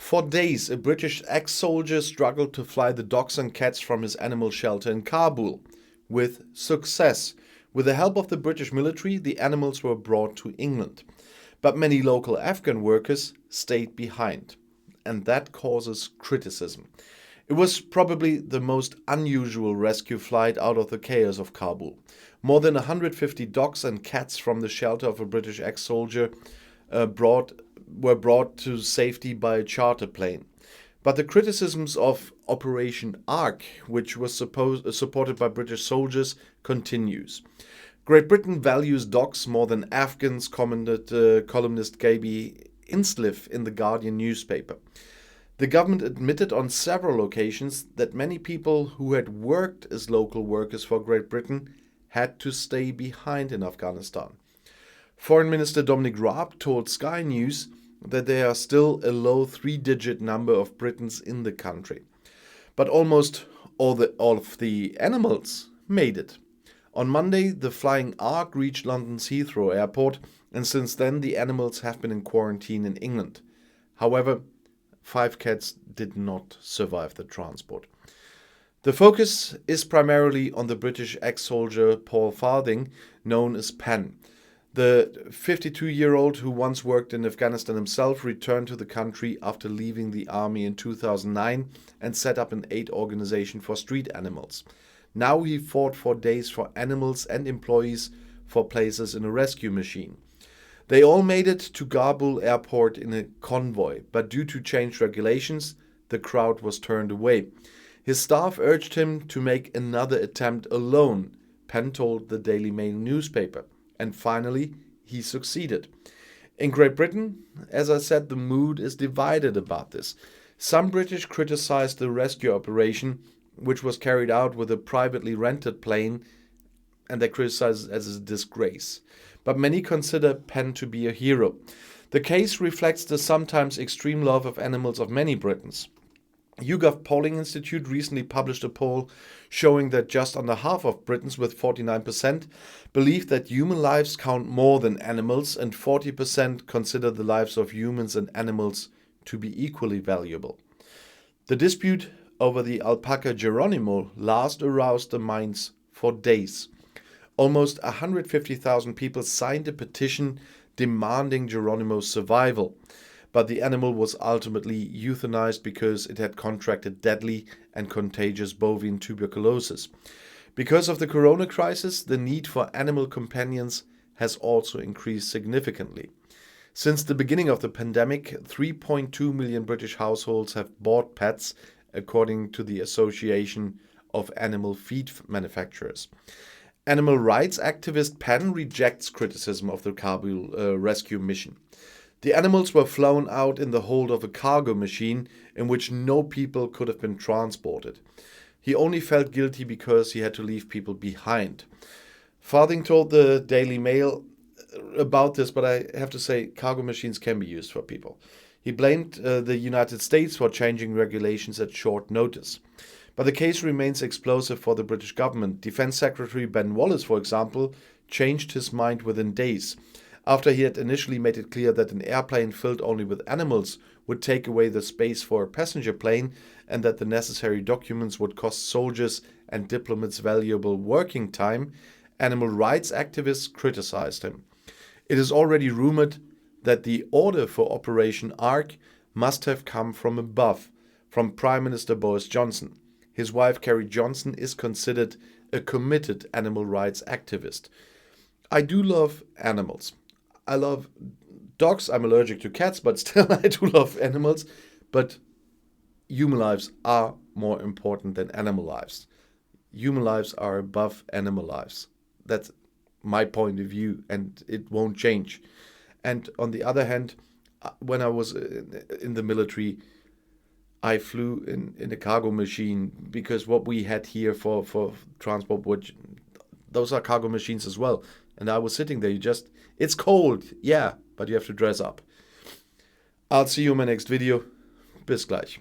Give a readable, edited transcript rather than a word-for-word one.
For days, a British ex-soldier struggled to fly the dogs and cats from his animal shelter in Kabul. With success. With the help of the British military, the animals were brought to England. But many local Afghan workers stayed behind. And that causes criticism. It was probably the most unusual rescue flight out of the chaos of Kabul. More than 150 dogs and cats from the shelter of a British ex-soldier were brought to safety by a charter plane. But the criticisms of Operation Ark, which was supported by British soldiers, continues. Great Britain values dogs more than Afghans, commented columnist Gaby Insliff in the Guardian newspaper. The government admitted on several occasions that many people who had worked as local workers for Great Britain had to stay behind in Afghanistan. Foreign Minister Dominic Raab told Sky News that there are still a low three-digit number of Britons in the country. But almost all of the animals made it. On Monday, the Flying Ark reached London's Heathrow Airport, and since then the animals have been in quarantine in England. However, 5 cats did not survive the transport. The focus is primarily on the British ex-soldier Paul Farthing, known as Pen. The 52-year-old who once worked in Afghanistan himself returned to the country after leaving the army in 2009 and set up an aid organization for street animals. Now he fought for days for animals and employees for places in a rescue machine. They all made it to Kabul airport in a convoy, but due to changed regulations, the crowd was turned away. His staff urged him to make another attempt alone, Penn told the Daily Mail newspaper. And finally, he succeeded. In Great Britain, as I said, the mood is divided about this. Some British criticized the rescue operation, which was carried out with a privately rented plane, and they criticize it as a disgrace. But many consider Penn to be a hero. The case reflects the sometimes extreme love of animals of many Britons. YouGov Polling Institute recently published a poll showing that just under half of Britons, with 49%, believe that human lives count more than animals, and 40% consider the lives of humans and animals to be equally valuable. The dispute over the alpaca Geronimo last aroused the minds for days. Almost 150,000 people signed a petition demanding Geronimo's survival. But the animal was ultimately euthanized because it had contracted deadly and contagious bovine tuberculosis. Because of the corona crisis, the need for animal companions has also increased significantly. Since the beginning of the pandemic, 3.2 million British households have bought pets, according to the Association of Animal Feed Manufacturers. Animal rights activist Penn rejects criticism of the Kabul rescue mission. The animals were flown out in the hold of a cargo machine in which no people could have been transported. He only felt guilty because he had to leave people behind. Farthing told the Daily Mail about this, but I have to say cargo machines can be used for people. He blamed the United States for changing regulations at short notice. But the case remains explosive for the British government. Defense Secretary Ben Wallace, for example, changed his mind within days. After he had initially made it clear that an airplane filled only with animals would take away the space for a passenger plane and that the necessary documents would cost soldiers and diplomats valuable working time, animal rights activists criticized him. It is already rumored that the order for Operation Ark must have come from above, from Prime Minister Boris Johnson. His wife, Carrie Johnson, is considered a committed animal rights activist. I do love animals. I love dogs. I'm allergic to cats, but still I do love animals. But human lives are more important than animal lives. Human lives are above animal lives. That's my point of view, and it won't change. And on the other hand, when I was in the military, I flew in a cargo machine because what we had here for transport, those are cargo machines as well. And I was sitting there, it's cold, yeah, but you have to dress up. I'll see you in my next video. Bis gleich.